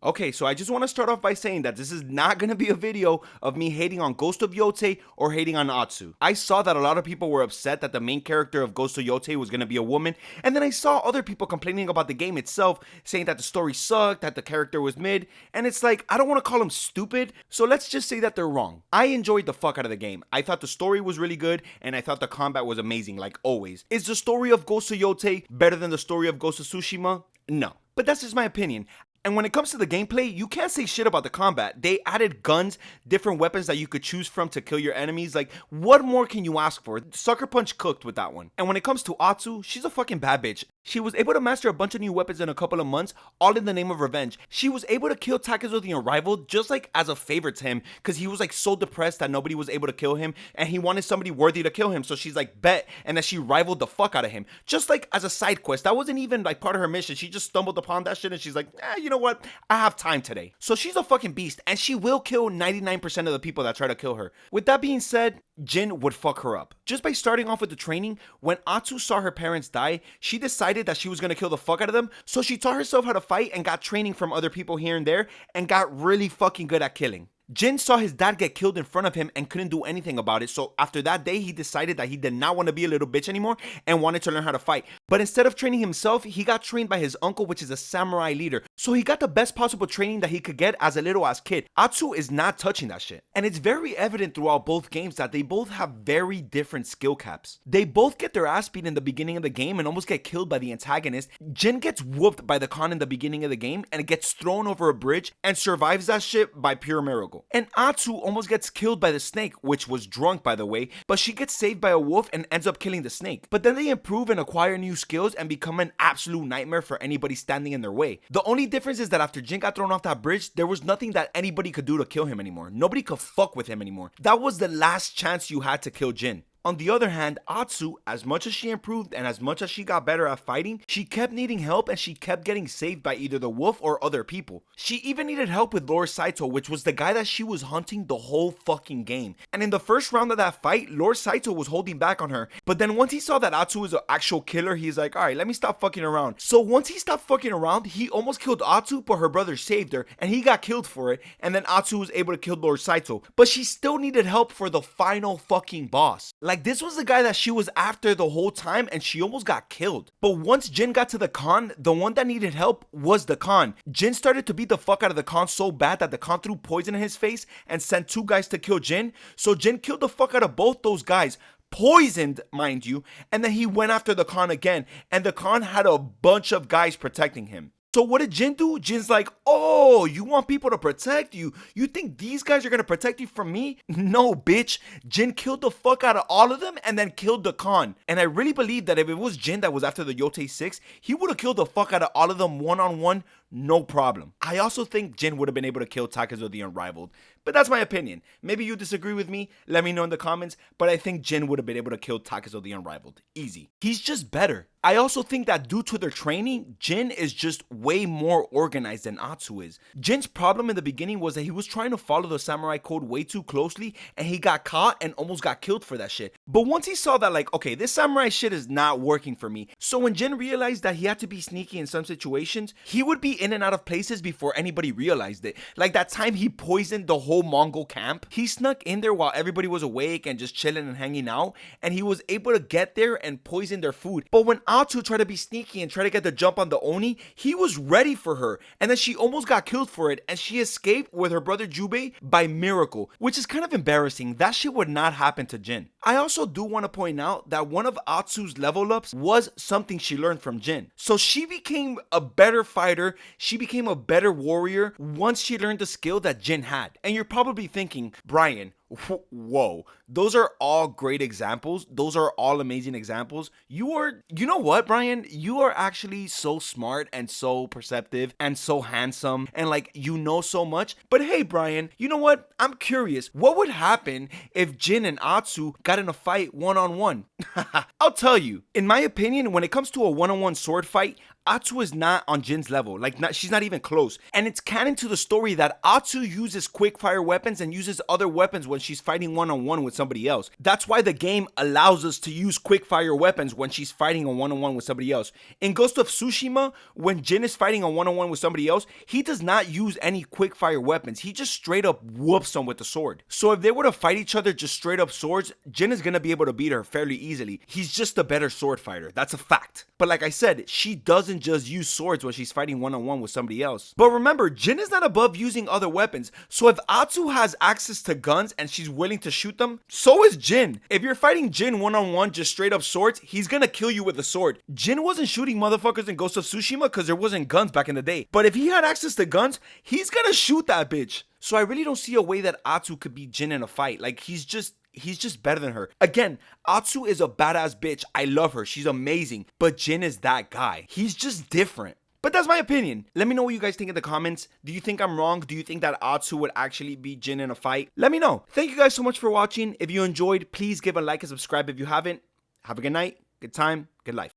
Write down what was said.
Okay, so I just want to start off by saying that this is not going to be a video of me hating on Ghost of Yotei or hating on Atsu. I saw that a lot of people were upset that the main character of Ghost of Yotei was going to be a woman, and then I saw other people complaining about the game itself, saying that the story sucked, that the character was mid, and it's like, I don't want to call them stupid, so let's just say that they're wrong. I enjoyed the fuck out of the game. I thought the story was really good, and I thought the combat was amazing, like always. Is the story of Ghost of Yotei better than the story of Ghost of Tsushima? No. But that's just my opinion. And when it comes to the gameplay, you can't say shit about the combat. They added guns, different weapons that you could choose from to kill your enemies. Like, what more can you ask for? Sucker Punch cooked with that one. And when it comes to Atsu, she's a fucking bad bitch. She was able to master a bunch of new weapons in a couple of months, all in the name of revenge. She was able to kill Takezo the Unrivaled just like as a favor to him, because he was like so depressed that nobody was able to kill him, and he wanted somebody worthy to kill him. So she's like, bet, and then she rivaled the fuck out of him. Just like as a side quest. That wasn't even like part of her mission. She just stumbled upon that shit and she's like, you know what? I have time today. So she's a fucking beast, and she will kill 99% of the people that try to kill her. With that being said, Jin would fuck her up. Just by starting off with the training, when Atsu saw her parents die, she decided that she was gonna kill the fuck out of them, so she taught herself how to fight and got training from other people here and there, and got really fucking good at killing. Jin saw his dad get killed in front of him and couldn't do anything about it, so after that day he decided that he did not want to be a little bitch anymore and wanted to learn how to fight. But instead of training himself, he got trained by his uncle, which is a samurai leader, so he got the best possible training that he could get as a little ass kid. Atsu is not touching that shit. And it's very evident throughout both games that they both have very different skill caps. They both get their ass beat in the beginning of the game and almost get killed by the antagonist. Jin gets whooped by the Khan in the beginning of the game and gets thrown over a bridge and survives that shit by pure miracle. And Atsu almost gets killed by the snake, which was drunk by the way, but she gets saved by a wolf and ends up killing the snake. But then they improve and acquire new skills and become an absolute nightmare for anybody standing in their way. The only difference is that after Jin got thrown off that bridge, there was nothing that anybody could do to kill him anymore. Nobody could fuck with him anymore. That was the last chance you had to kill Jin. On the other hand, Atsu, as much as she improved and as much as she got better at fighting, she kept needing help and she kept getting saved by either the wolf or other people. She even needed help with Lord Saito, which was the guy that she was hunting the whole fucking game. And in the first round of that fight, Lord Saito was holding back on her. But then once he saw that Atsu was an actual killer, he's like, alright, let me stop fucking around. So once he stopped fucking around, he almost killed Atsu, but her brother saved her and he got killed for it. And then Atsu was able to kill Lord Saito. But she still needed help for the final fucking boss. Like, this was the guy that she was after the whole time and she almost got killed. But once Jin got to the Khan, the one that needed help was the Khan. Jin started to beat the fuck out of the Khan so bad that the Khan threw poison in his face and sent two guys to kill Jin. So Jin killed the fuck out of both those guys, poisoned, mind you, and then he went after the Khan again, and the Khan had a bunch of guys protecting him. So what did Jin do? Jin's like, oh, you want people to protect you? You think these guys are gonna protect you from me? No, bitch. Jin killed the fuck out of all of them and then killed the Khan. And I really believe that if it was Jin that was after the Yotei 6, he would have killed the fuck out of all of them one-on-one, no problem. I also think Jin would have been able to kill Takezo the Unrivaled, but that's my opinion. Maybe you disagree with me, let me know in the comments, but I think Jin would have been able to kill Takezo the Unrivaled. Easy. He's just better. I also think that due to their training, Jin is just way more organized than Atsu is. Jin's problem in the beginning was that he was trying to follow the samurai code way too closely and he got caught and almost got killed for that shit. But once he saw that, like, okay, this samurai shit is not working for me. So when Jin realized that he had to be sneaky in some situations, he would be in and out of places before anybody realized it. Like that time he poisoned the whole Mongol camp. He snuck in there while everybody was awake and just chilling and hanging out, and he was able to get there and poison their food. But when Atsu tried to be sneaky and try to get the jump on the Oni, he was ready for her, and then she almost got killed for it, and she escaped with her brother Jubei by miracle, which is kind of embarrassing. That shit would not happen to Jin. I also do want to point out that one of Atsu's level ups was something she learned from Jin. So she became a better fighter, she became a better warrior once she learned the skill that Jin had. And you're probably thinking, Brian, whoa, those are all great examples. Those are all amazing examples. You know what, Brian? You are actually so smart and so perceptive and so handsome and like, you know so much. But hey, Brian, you know what? I'm curious. What would happen if Jin and Atsu got in a fight one-on-one? I'll tell you. In my opinion, when it comes to a one-on-one sword fight, Atsu is not on Jin's level. Like, she's not even close. And it's canon to the story that Atsu uses quick fire weapons and uses other weapons when she's fighting one-on-one with somebody else. That's why the game allows us to use quick fire weapons when she's fighting a one-on-one with somebody else. In Ghost of Tsushima, when Jin is fighting a one-on-one with somebody else, he does not use any quick fire weapons. He just straight up whoops them with the sword. So if they were to fight each other just straight up swords, Jin is gonna be able to beat her fairly easily. He's just a better sword fighter. That's a fact. But like I said, she doesn't just use swords when she's fighting one-on-one with somebody else. But remember, Jin is not above using other weapons. So if Atsu has access to guns and she's willing to shoot them, so is Jin. If you're fighting Jin one-on-one just straight up swords, he's gonna kill you with a sword. Jin wasn't shooting motherfuckers in Ghost of Tsushima because there wasn't guns back in the day. But if he had access to guns, he's gonna shoot that bitch. So I really don't see a way that Atsu could beat Jin in a fight. Like, he's just better than her. Again, Atsu is a badass bitch. I love her. She's amazing. But Jin is that guy. He's just different. But that's my opinion. Let me know what you guys think in the comments. Do you think I'm wrong? Do you think that Atsu would actually beat Jin in a fight? Let me know. Thank you guys so much for watching. If you enjoyed, please give a like and subscribe if you haven't. Have a good night, good time, good life.